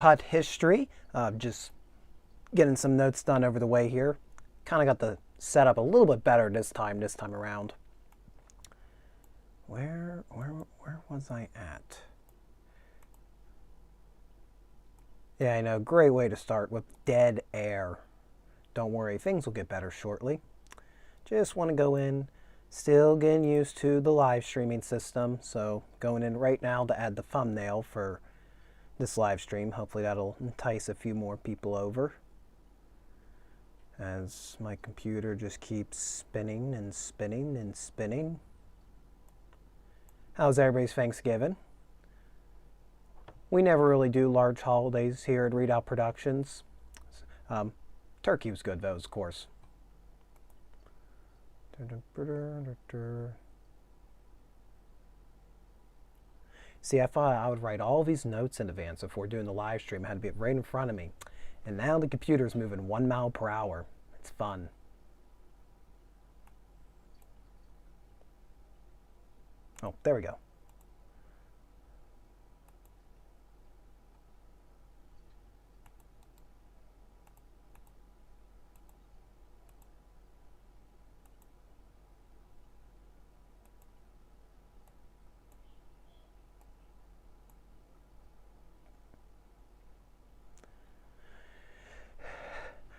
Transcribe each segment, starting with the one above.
Uncut History. Just getting some notes done over the way here. Kind of got the setup a little bit better this time around. Where was I at? Yeah, I know. Great way to start with dead air. Don't worry, things will get better shortly. Just want to go in. Still getting used to the live streaming system, so going in right now to add the thumbnail for this live stream. Hopefully that'll entice a few more people over as my computer just keeps spinning and spinning and spinning. How's everybody's Thanksgiving? We never really do large holidays here at Redoubt Productions. Turkey was good though, of course. See, I thought I would write all these notes in advance before doing the live stream. I had to be right in front of me. And now the computer's moving 1 mile per hour. It's fun. Oh, there we go.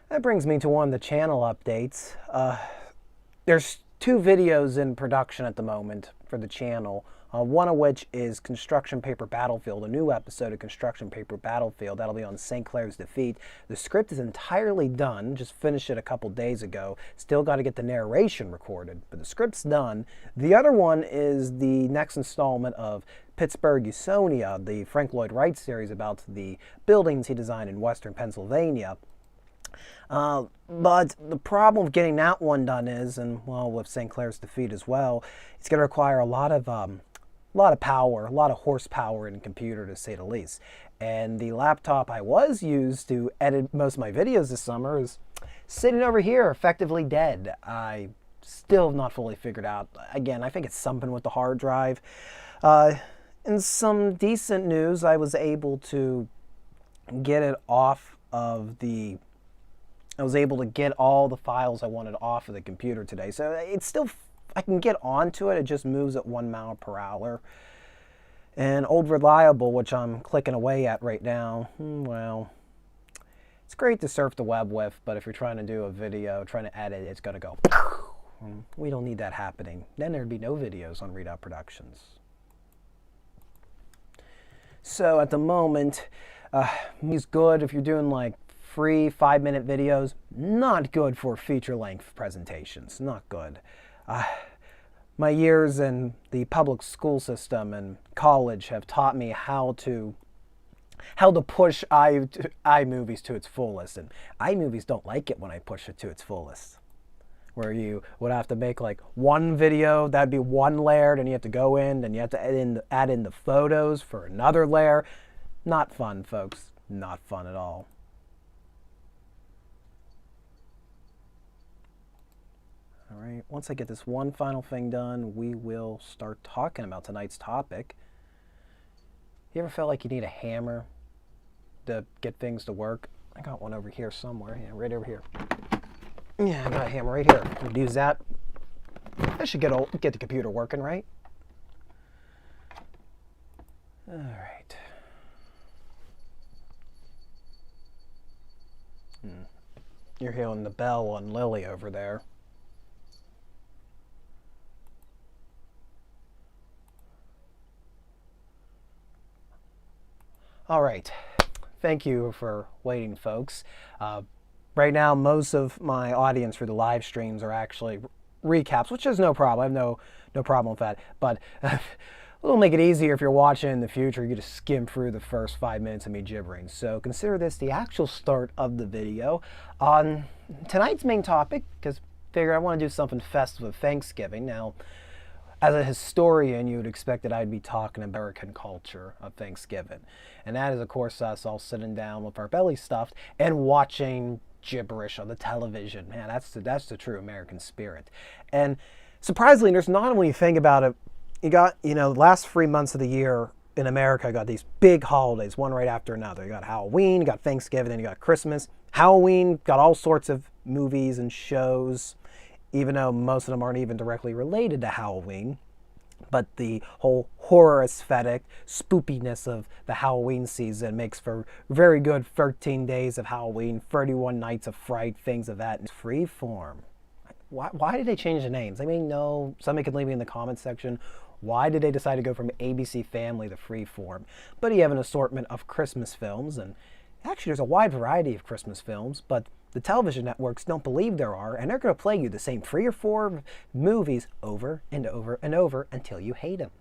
That brings me to one of the channel updates. There's 2 videos in production at the moment for the channel, one of which is Construction Paper Battlefield, a new episode of Construction Paper Battlefield. That'll be on St. Clair's defeat. The script is entirely done, just finished it a couple days ago. Still got to get the narration recorded, but the script's done. The other one is the next installment of Pittsburgh Usonia, the Frank Lloyd Wright series about the buildings he designed in western Pennsylvania. But the problem of getting that one done is, and well, with St. Clair's defeat as well, it's going to require a lot of power, a lot of horsepower in a computer, to say the least. And the laptop I was used to edit most of my videos this summer is sitting over here, effectively dead. I still have not fully figured out. Again, I think it's something with the hard drive. In some decent news, I was able to get it off of the I was able to get all the files I wanted off of the computer today. So it's still, I can get onto it. It just moves at 1 mile per hour. And Old Reliable, which I'm clicking away at right now, well, it's great to surf the web with, but if you're trying to do a video, trying to edit, it's going to go. We don't need that happening. Then there'd be no videos on Redoubt Productions. So at the moment, it's good if you're doing like free 5-minute videos. Not good for feature-length presentations. Not good. My years in the public school system and college have taught me how to push iMovies to its fullest, and iMovies don't like it when I push it to its fullest. Where you would have to make like one video, that'd be one layer, then you have to go in, then you have to add in the photos for another layer. Not fun, folks. Not fun at all. All right, once I get this one final thing done, we will start talking about tonight's topic. You ever felt like you need a hammer to get things to work? I got one over here somewhere. Yeah, right over here. Yeah, I got a hammer right here. I'm gonna use that. I should get the computer working, right? All right. You're hearing the bell on Lily over there. All right, thank you for waiting, folks. Right now, most of my audience for the live streams are actually recaps, which is no problem. I have no problem with that. But it'll make it easier if you're watching in the future. You just skim through the first 5 minutes of me gibbering. So consider this the actual start of the video. On tonight's main topic, because figure I want to do something festive with Thanksgiving. Now, as a historian, you would expect that I'd be talking American culture of Thanksgiving. And that is, of course, us all sitting down with our bellies stuffed and watching gibberish on the television. Man, that's the true American spirit. And surprisingly, there's not only a thing about it, you got, the last 3 months of the year in America got these big holidays, one right after another. You got Halloween, you got Thanksgiving, and you got Christmas. Halloween got all sorts of movies and shows, even though most of them aren't even directly related to Halloween. But the whole horror aesthetic, spoopiness of the Halloween season makes for very good 13 days of Halloween, 31 nights of fright, things of that. Freeform. Why did they change the names? I mean, no, somebody could leave me in the comments section. Why did they decide to go from ABC Family to Freeform? But you have an assortment of Christmas films, and actually there's a wide variety of Christmas films, but the television networks don't believe there are, and they're going to play you the same 3 or 4 movies over and over and over until you hate them.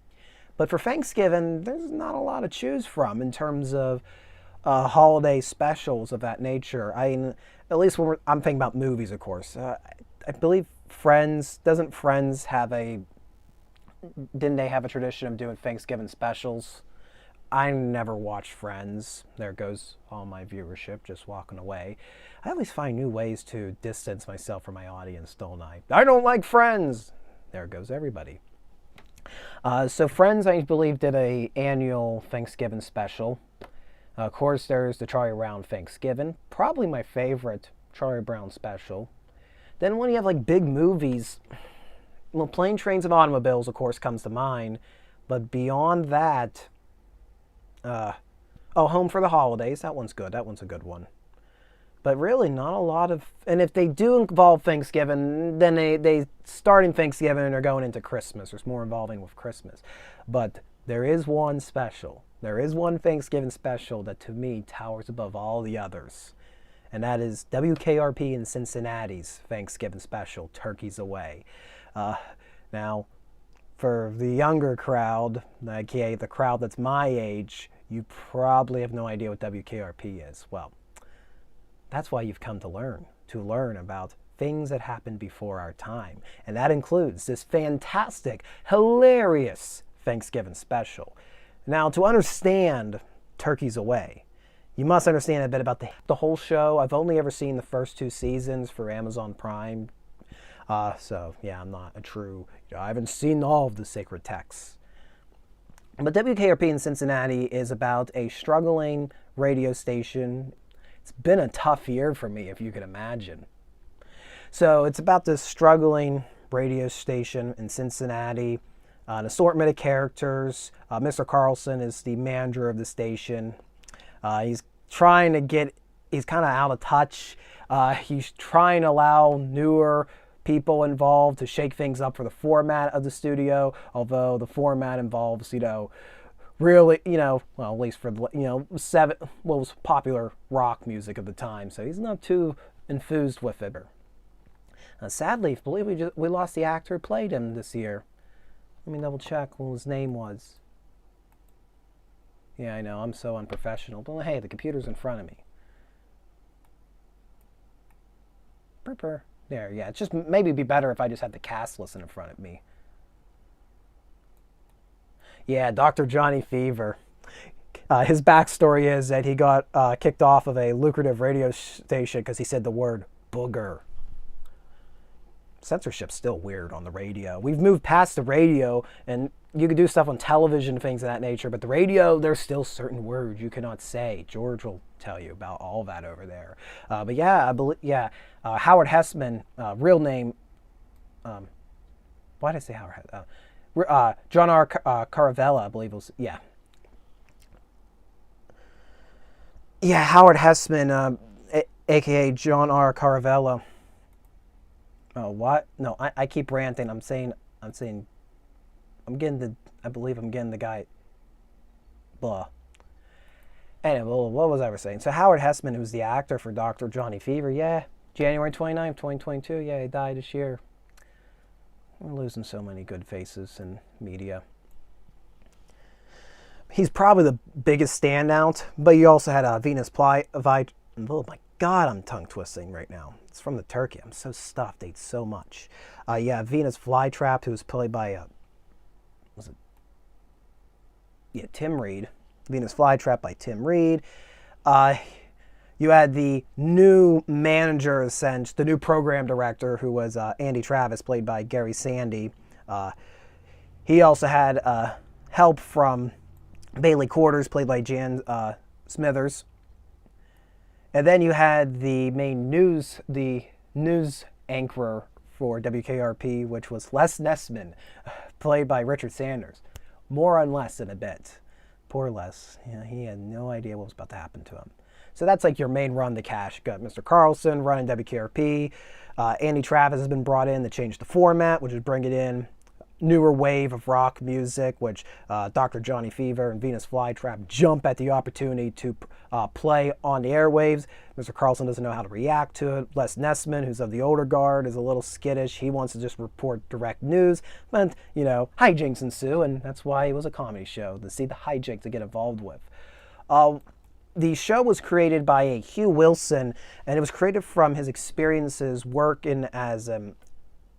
But for Thanksgiving, there's not a lot to choose from in terms of holiday specials of that nature. I mean, at least when I'm thinking about movies, of course. I believe didn't Friends have didn't they have a tradition of doing Thanksgiving specials? I never watched Friends. There goes all my viewership just walking away. I always find new ways to distance myself from my audience, don't I? I don't like Friends. There goes everybody. So Friends, I believe, did a annual Thanksgiving special. Of course, there's the Charlie Brown Thanksgiving. Probably my favorite Charlie Brown special. Then when you have like big movies, well, Plane, Trains, and Automobiles, of course, comes to mind. But beyond that, Home for the Holidays. That one's good. That one's a good one. But really, not a lot of... And if they do involve Thanksgiving, then they starting Thanksgiving and they're going into Christmas. There's more involving with Christmas. But there is one special. There is one Thanksgiving special that, to me, towers above all the others. And that is WKRP in Cincinnati's Thanksgiving special, Turkeys Away. Now, for the younger crowd, aka the crowd that's my age, you probably have no idea what WKRP is. Well, that's why you've come to learn about things that happened before our time. And that includes this fantastic, hilarious Thanksgiving special. Now, to understand Turkeys Away, you must understand a bit about the whole show. I've only ever seen the first 2 seasons for Amazon Prime. So, yeah, I'm not a true... I haven't seen all of the sacred texts. But WKRP in Cincinnati is about a struggling radio station. It's been a tough year for me, if you can imagine. So it's about this struggling radio station in Cincinnati, an assortment of characters. Mr. Carlson is the manager of the station. He's kind of out of touch. He's trying to allow newer people involved to shake things up for the format of the studio, although the format involves, really, well, at least for, what was popular rock music of the time, so he's not too enthused with it. Sadly, I believe we lost the actor who played him this year. Let me double check what his name was. Yeah, I know, I'm so unprofessional, but hey, the computer's in front of me. Burper. There, yeah, it's just maybe be better if I just had the cast list in front of me. Yeah, Dr. Johnny Fever. His backstory is that he got kicked off of a lucrative radio station because he said the word booger. Censorship's still weird on the radio. We've moved past the radio, and you can do stuff on television, things of that nature, but the radio, there's still certain words you cannot say. George will tell you about all that over there. But yeah, I believe, Howard Hessman, real name, why did I say Howard? John R. Caravella, I believe it was, yeah. Yeah, Howard Hessman, a.k.a. John R. Caravella. Oh, what? No, I keep ranting. I believe I'm getting the guy, blah. Anyway, what was I saying? So Howard Hessman, who's the actor for Dr. Johnny Fever, yeah, January 29th, 2022, yeah, he died this year. We're losing so many good faces in media. He's probably the biggest standout, but you also had Venus Flytrap. Oh my God, I'm tongue twisting right now. It's from the turkey. I'm so stuffed. Ate so much. Venus Flytrap, who was played by Tim Reed. Venus Flytrap by Tim Reed. You had the new manager, the new program director, who was Andy Travis, played by Gary Sandy. He also had help from Bailey Quarters, played by Jan Smithers. And then you had the news anchor for WKRP, which was Les Nessman, played by Richard Sanders. More on Les in a bit. Poor Les. Yeah, he had no idea what was about to happen to him. So that's like your main run to cash. You got Mr. Carlson running WKRP. Andy Travis has been brought in to change the format, which is bring it in newer wave of rock music, which Dr. Johnny Fever and Venus Flytrap jump at the opportunity to play on the airwaves. Mr. Carlson doesn't know how to react to it. Les Nessman, who's of the older guard, is a little skittish. He wants to just report direct news. But, hijinks ensue, and that's why it was a comedy show, to see the hijinks to get involved with. The show was created by a Hugh Wilson, and it was created from his experiences working as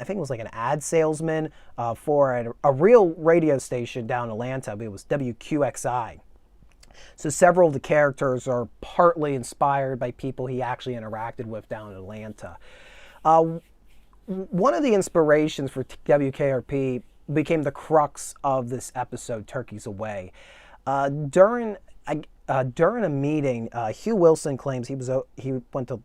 I think it was like an ad salesman for a real radio station down in Atlanta. It was WQXI. So several of the characters are partly inspired by people he actually interacted with down in Atlanta. One of the inspirations for WKRP became the crux of this episode, Turkeys Away. During a meeting, Hugh Wilson claims he went to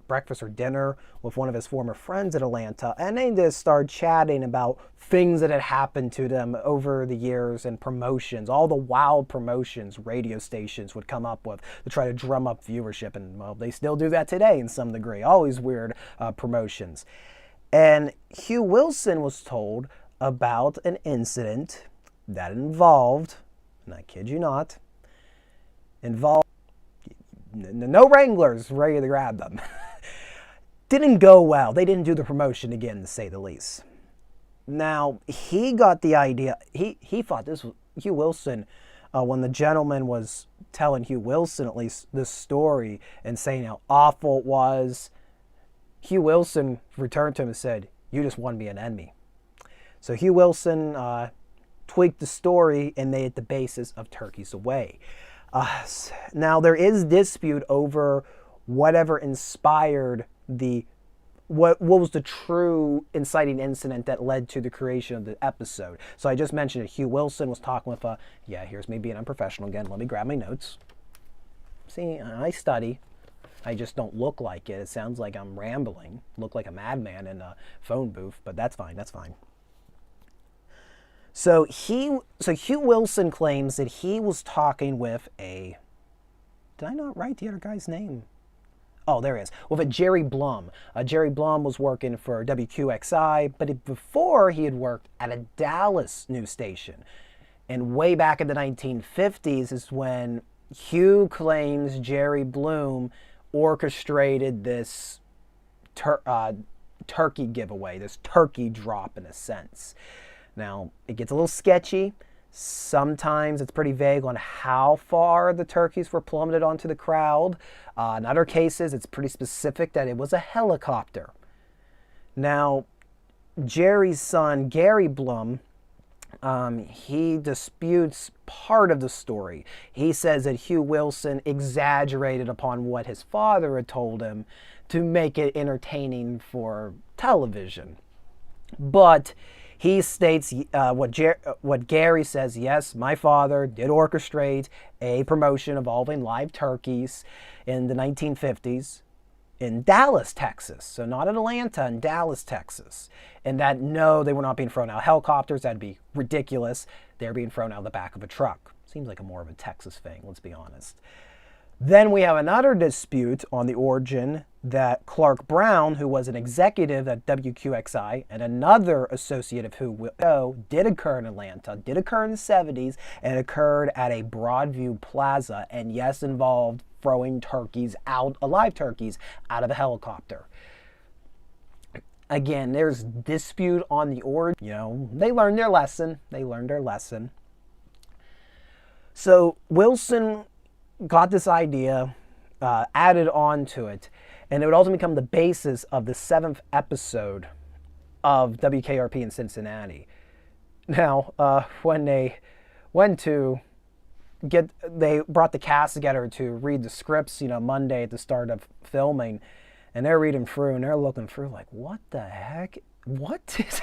breakfast or dinner with one of his former friends in Atlanta, and they just started chatting about things that had happened to them over the years and promotions, all the wild promotions radio stations would come up with to try to drum up viewership. And well, they still do that today in some degree, always weird promotions. And Hugh Wilson was told about an incident that involved, and I kid you not, no Wranglers ready to grab them. Didn't go well. They didn't do the promotion again, to say the least. Now, he got the idea. He thought this was Hugh Wilson, when the gentleman was telling Hugh Wilson at least this story and saying how awful it was, Hugh Wilson returned to him and said, "You just won me an enemy." So Hugh Wilson tweaked the story and made it the basis of Turkeys Away. Now, there is dispute over whatever inspired what was the true inciting incident that led to the creation of the episode. So I just mentioned that Hugh Wilson was talking with here's me being unprofessional again. Let me grab my notes. See, I study. I just don't look like it. It sounds like I'm rambling. Look like a madman in a phone booth, but that's fine. That's fine. So Hugh Wilson claims that he was talking with did I not write the other guy's name? Oh, there he is. With a Jerry Blum. Jerry Blum was working for WQXI, but before he had worked at a Dallas news station. And way back in the 1950s is when Hugh claims Jerry Blum orchestrated this turkey giveaway, this turkey drop in a sense. Now, it gets a little sketchy. Sometimes it's pretty vague on how far the turkeys were plummeted onto the crowd. In other cases, it's pretty specific that it was a helicopter. Now, Jerry's son, Gary Blum, he disputes part of the story. He says that Hugh Wilson exaggerated upon what his father had told him to make it entertaining for television. But he states what Gary says, yes, my father did orchestrate a promotion involving live turkeys in the 1950s in Dallas, Texas. So not in Atlanta, in Dallas, Texas. And that, no, they were not being thrown out of helicopters. That'd be ridiculous. They're being thrown out of the back of a truck. Seems like more of a Texas thing, let's be honest. Then we have another dispute on the origin that Clark Brown, who was an executive at WQXI and another associate of Who did occur in Atlanta, did occur in the 70s, and occurred at a Broadview Plaza, and yes, involved throwing live turkeys out of a helicopter. Again, there's dispute on the origin. They learned their lesson. So Wilson got this idea, added on to it, and it would ultimately become the basis of the 7th episode of WKRP in Cincinnati. Now, when they brought the cast together to read the scripts, Monday at the start of filming, and they're reading through and they're looking through like, what the heck? What is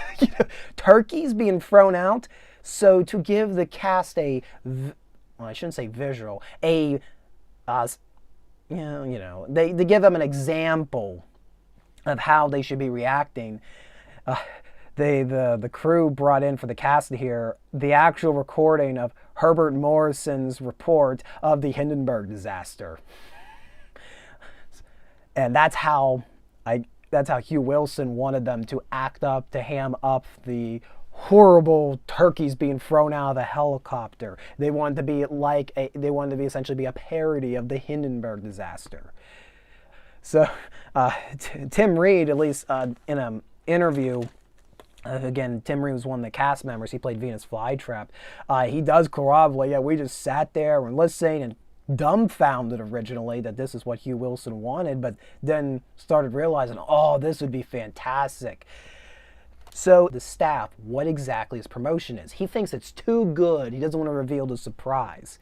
turkeys being thrown out? So to give the cast well, I shouldn't say visual, a, they give them an example of how they should be reacting. The crew brought in for the cast to hear the actual recording of Herbert Morrison's report of the Hindenburg disaster. And that's how Hugh Wilson wanted them to act up, to ham up the horrible turkeys being thrown out of the helicopter. They wanted to be essentially be a parody of the Hindenburg disaster. So Tim Reed, at least in an interview, again, Tim Reed was one of the cast members. He played Venus Flytrap. He does corroborate, yeah, we just sat there and listening and dumbfounded originally that this is what Hugh Wilson wanted, but then started realizing, oh, this would be fantastic. So the staff, what exactly his promotion is. He thinks it's too good. He doesn't want to reveal the surprise.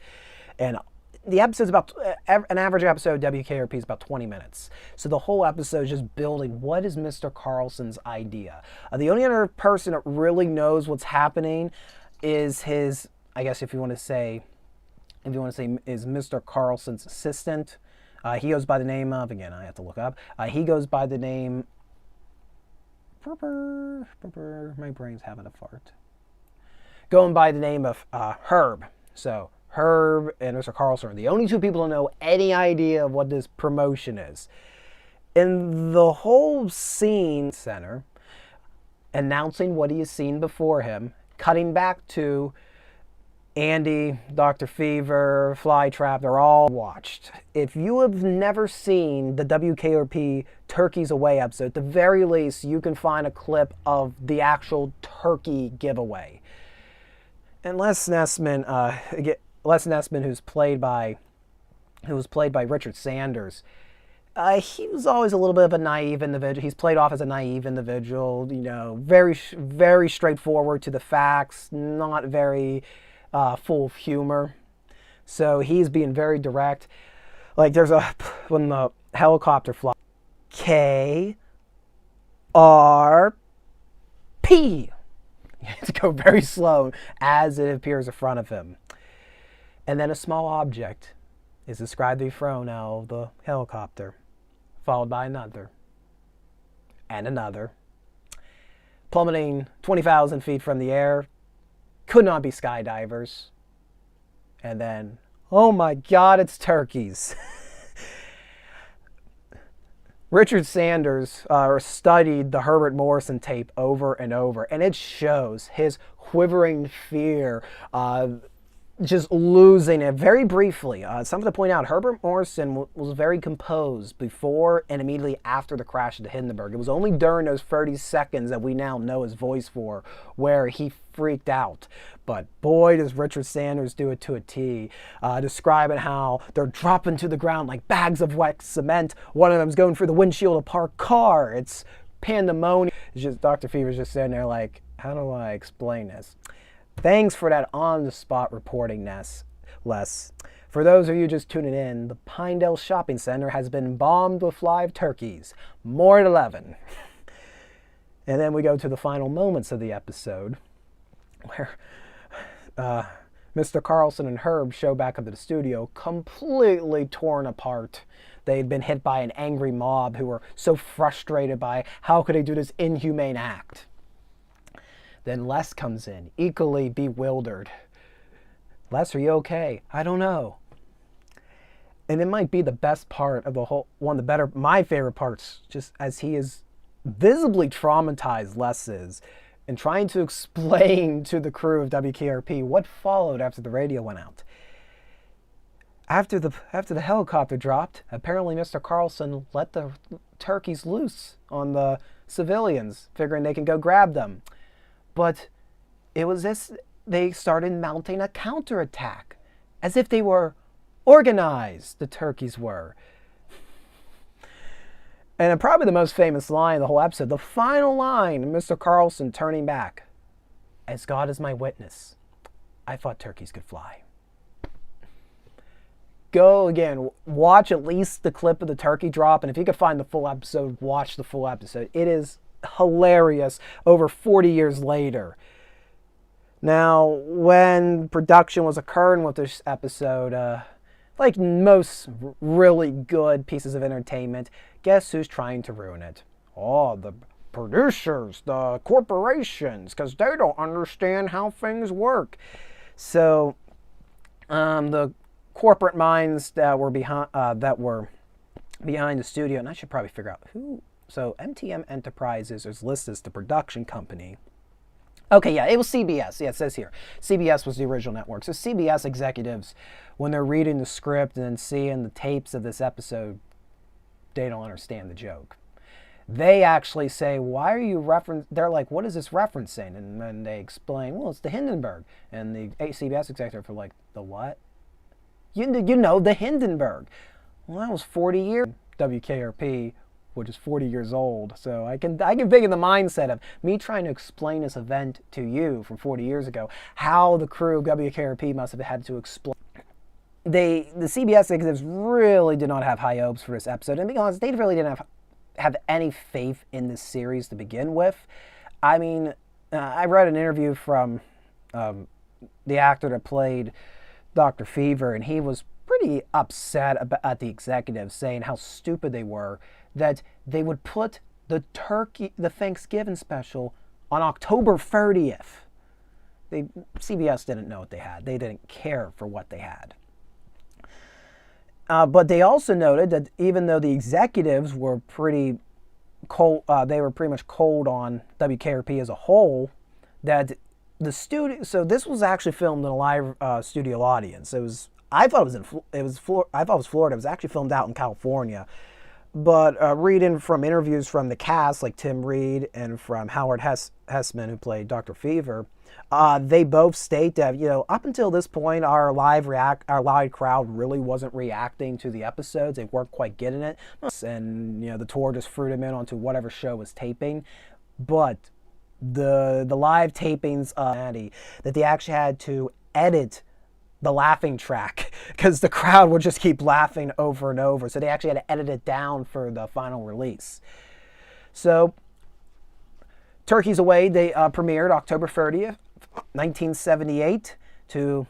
And the episode's about, an average episode of WKRP is about 20 minutes. So the whole episode is just building, what is Mr. Carlson's idea? The only other person that really knows what's happening is his, I guess if you want to say, is Mr. Carlson's assistant. He goes by the name of, again, I have to look up. He goes by the name, my brain's having a fart. Going by the name of Herb. So Herb and Mr. Carlson are the only two people who know any idea of what this promotion is. In the whole scene center, announcing what he has seen before him, cutting back to Andy, Dr. Fever, Flytrap, they're all watched. If you have never seen the WKRP Turkeys Away episode, at the very least, you can find a clip of the actual turkey giveaway. And Les Nessman, who's played by Richard Sanders, he was always a little bit of a naive individual. He's played off as a naive individual, very, very straightforward to the facts, not very full of humor. So he's being very direct. Like when the helicopter flies, KRP. You have to go very slow as it appears in front of him. And then a small object is described to be thrown out of the helicopter, followed by another, and another. Plummeting 20,000 feet from the air, could not be skydivers. And then, oh my God, it's turkeys. Richard Sanders studied the Herbert Morrison tape over and over, and it shows his quivering fear, just losing it very briefly. Something to point out, Herbert Morrison was very composed before and immediately after the crash of the Hindenburg. It was only during those 30 seconds that we now know his voice for where he freaked out. But boy, does Richard Sanders do it to a T, describing how they're dropping to the ground like bags of wet cement. One of them's going through the windshield of a parked car. It's pandemonium. It's just Dr. Fever's just sitting there like, how do I explain this? Thanks for that on-the-spot reporting, Les. For those of you just tuning in, the Pinedale Shopping Center has been bombed with live turkeys. More at 11. And then we go to the final moments of the episode, where Mr. Carlson and Herb show back up to the studio, completely torn apart. They'd been hit by an angry mob who were so frustrated by how could they do this inhumane act. Then Les comes in, equally bewildered. Les, are you okay? I don't know. And it might be the best part of the whole, my favorite parts, just as he is visibly traumatized, Les is, and trying to explain to the crew of WKRP what followed after the radio went out. After the helicopter dropped, apparently Mr. Carlson let the turkeys loose on the civilians, figuring they can go grab them. But it was this, they started mounting a counterattack, as if they were organized, the turkeys were. And probably the most famous line of the whole episode, the final line, Mr. Carlson turning back. As God is my witness, I thought turkeys could fly. Go again, watch at least the clip of the turkey drop, and if you can find the full episode, watch the full episode. It is hilarious over 40 years later. Now, when production was occurring with this episode, like most really good pieces of entertainment, guess who's trying to ruin it? Oh, the producers, the corporations, because they don't understand how things work. So, the corporate minds that were behind the studio, and I should probably figure out who. So, MTM Enterprises is listed as the production company. Okay, yeah, it was CBS. Yeah, it says here. CBS was the original network. So CBS executives, when they're reading the script and seeing the tapes of this episode, they don't understand the joke. They actually say, why are you they're like, what is this referencing? And then they explain, well, it's the Hindenburg. And the CBS executives are like, the what? You know, the Hindenburg. Well, that was 40 years. WKRP, which is 40 years old. So I can think of the mindset of me trying to explain this event to you from 40 years ago, how the crew of WKRP must have had to explain. The CBS executives really did not have high hopes for this episode. And to be honest, they really didn't have any faith in this series to begin with. I mean, I read an interview from the actor that played Dr. Fever, and he was pretty upset at the executives, saying how stupid they were, that they would put the Thanksgiving special on October 30th. CBS didn't know what they had. They didn't care for what they had. But they also noted that even though the executives were pretty cold, they were pretty much cold on WKRP as a whole, that the studio. So this was actually filmed in a live studio audience. I thought it was Florida. It was actually filmed out in California. But reading from interviews from the cast, like Tim Reed and from Howard Hessman, who played Dr. Fever, they both state that, up until this point, our live crowd really wasn't reacting to the episodes. They weren't quite getting it, and the tour just threw them in onto whatever show was taping. But the live tapings, that they actually had to edit the laughing track because the crowd would just keep laughing over and over. So they actually had to edit it down for the final release. So Turkeys Away, they premiered October 30th, 1978 to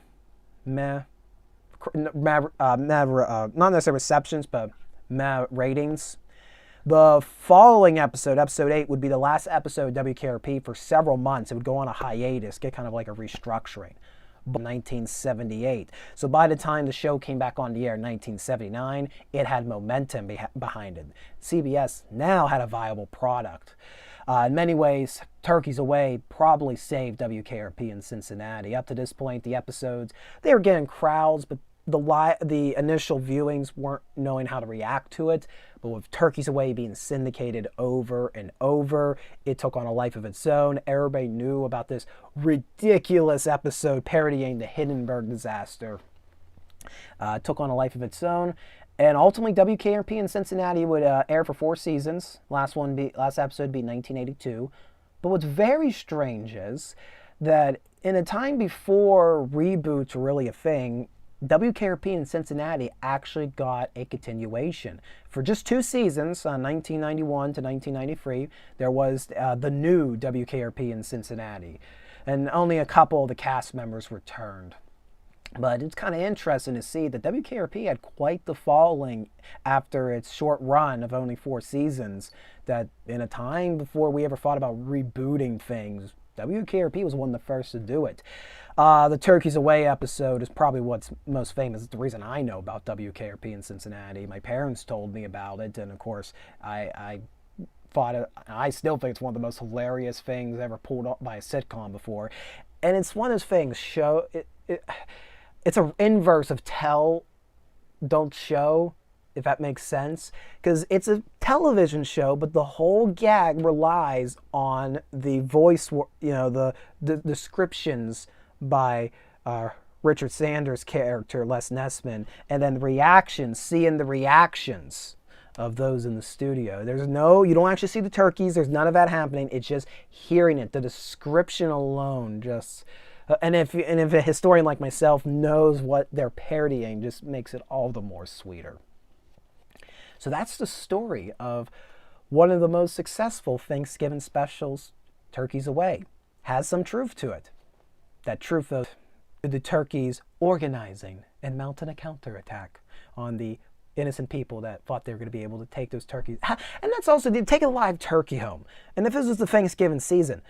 not necessarily receptions, but ratings. The following episode, episode 8, would be the last episode of WKRP for several months. It would go on a hiatus, get kind of like a restructuring. 1978. So by the time the show came back on the air in 1979, it had momentum behind it. CBS now had a viable product. In many ways, Turkeys Away probably saved WKRP in Cincinnati. Up to this point, the episodes, they were getting crowds, but the initial viewings weren't knowing how to react to it. But with Turkeys Away being syndicated over and over, it took on a life of its own. Everybody knew about this ridiculous episode parodying the Hindenburg disaster. It took on a life of its own. And ultimately, WKRP in Cincinnati would air for 4 seasons. Last episode would be 1982. But what's very strange is that in a time before reboots were really a thing, WKRP in Cincinnati actually got a continuation. For just 2 seasons, 1991 to 1993, there was the new WKRP in Cincinnati. And only a couple of the cast members returned. But it's kind of interesting to see that WKRP had quite the following after its short run of only 4 seasons, that in a time before we ever thought about rebooting things, WKRP was one of the first to do it. The Turkeys Away episode is probably what's most famous. It's the reason I know about WKRP in Cincinnati. My parents told me about it, and of course, I still think it's one of the most hilarious things ever pulled up by a sitcom before. And it's one of those things, it's an inverse of tell, don't show, if that makes sense. Because it's a television show, but the whole gag relies on the voice, the descriptions by Richard Sanders' character, Les Nessman, and then seeing the reactions of those in the studio. You don't actually see the turkeys, there's none of that happening, it's just hearing it, the description alone just... And if a historian like myself knows what they're parodying, just makes it all the more sweeter. So that's the story of one of the most successful Thanksgiving specials, Turkeys Away. Has some truth to it. that truth of the turkeys organizing and mounting a counterattack on the innocent people that thought they were going to be able to take those turkeys. And that's also, they take a live turkey home. And if this was the Thanksgiving season,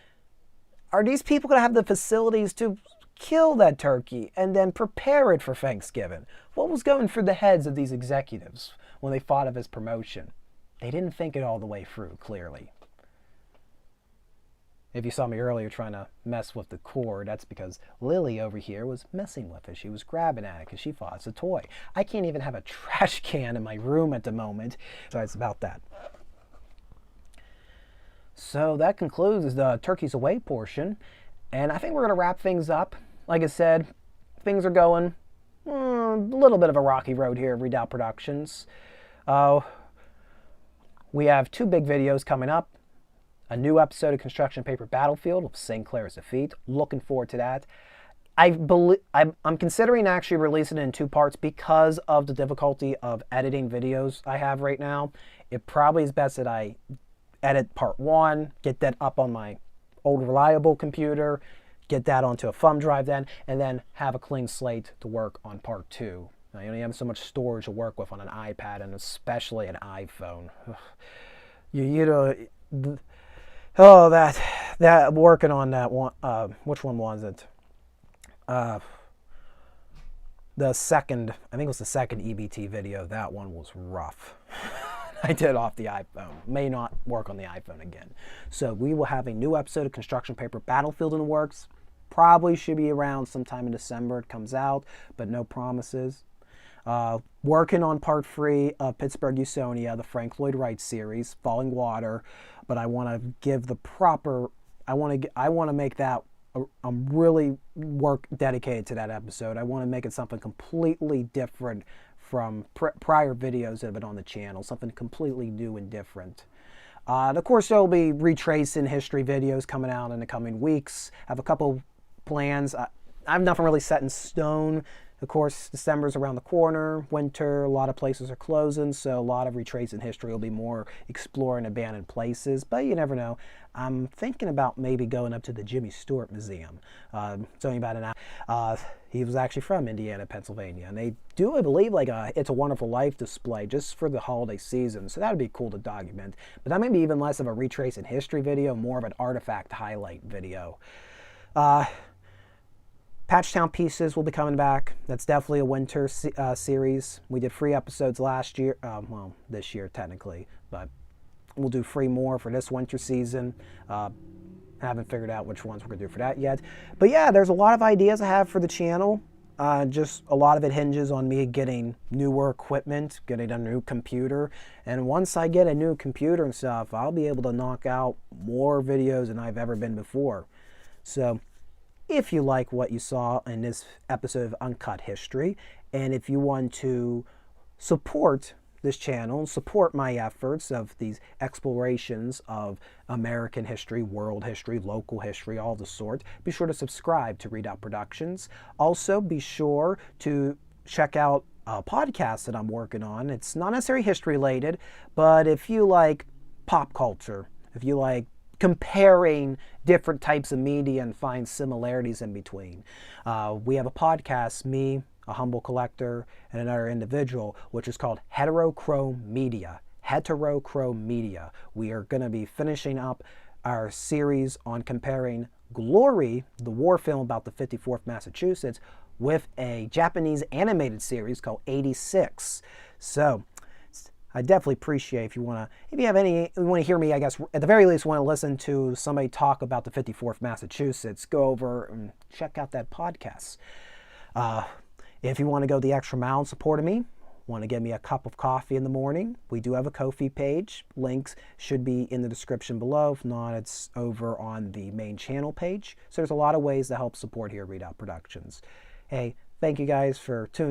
are these people going to have the facilities to kill that turkey and then prepare it for Thanksgiving? What was going through the heads of these executives when they thought of his promotion? They didn't think it all the way through, clearly. If you saw me earlier trying to mess with the cord, that's because Lily over here was messing with it. She was grabbing at it because she thought it's a toy. I can't even have a trash can in my room at the moment. So it's about that. So that concludes the Turkeys Away portion. And I think we're going to wrap things up. Like I said, things are going a little bit of a rocky road here at Redoubt Productions. We have 2 big videos coming up. A new episode of Construction Paper Battlefield of St. Clair's Defeat. Looking forward to that. I'm considering actually releasing it in 2 parts because of the difficulty of editing videos I have right now. It probably is best that I edit part 1, get that up on my old reliable computer, get that onto a thumb drive then, and then have a clean slate to work on part 2. Now, you only have so much storage to work with on an iPad and especially an iPhone. Oh, that working on that one. Which one was it? The second, I think it was the second EBT video. That one was rough. I did off the iPhone. May not work on the iPhone again. So we will have a new episode of Construction Paper Battlefield in the works. Probably should be around sometime in December. It comes out, but no promises. Working on part 3 of Pittsburgh Usonia, the Frank Lloyd Wright series, Falling Water, but I want to give the proper, I want to make that, I'm really dedicated to that episode. I want to make it something completely different from prior videos that have been on the channel, something completely new and different. Of course, there will be retracing history videos coming out in the coming weeks. I have a couple plans. I have nothing really set in stone. Of course, December's around the corner, winter, a lot of places are closing, so a lot of retracing history will be more exploring abandoned places, but you never know. I'm thinking about maybe going up to the Jimmy Stewart Museum. It's only about an hour. He was actually from Indiana, Pennsylvania, and they do, I believe, like a It's a Wonderful Life display just for the holiday season, so that would be cool to document. But that may be even less of a retracing history video, more of an artifact highlight video. Patchtown Pieces will be coming back. That's definitely a winter series. We did 3 episodes last year. Well, this year technically, but we'll do 3 more for this winter season. Haven't figured out which ones we're going to do for that yet. But yeah, there's a lot of ideas I have for the channel. Just a lot of it hinges on me getting newer equipment, getting a new computer. And once I get a new computer and stuff, I'll be able to knock out more videos than I've ever been before. So if you like what you saw in this episode of Uncut History, and if you want to support this channel, support my efforts of these explorations of American history, world history, local history, all the sort, be sure to subscribe to Redoubt Productions. Also, be sure to check out a podcast that I'm working on. It's not necessarily history related, but if you like pop culture, if you like comparing different types of media and find similarities in between. We have a podcast, me, a humble collector, and another individual, which is called Heterochrome Media. Heterochrome Media. We are going to be finishing up our series on comparing Glory, the war film about the 54th Massachusetts, with a Japanese animated series called 86. So I definitely appreciate if you want to hear me, I guess, at the very least want to listen to somebody talk about the 54th Massachusetts, go over and check out that podcast. If you want to go the extra mile in support of me, want to get me a cup of coffee in the morning, we do have a Ko-fi page. Links should be in the description below. If not, it's over on the main channel page. So there's a lot of ways to help support here at Redoubt Productions. Hey, thank you guys for tuning in.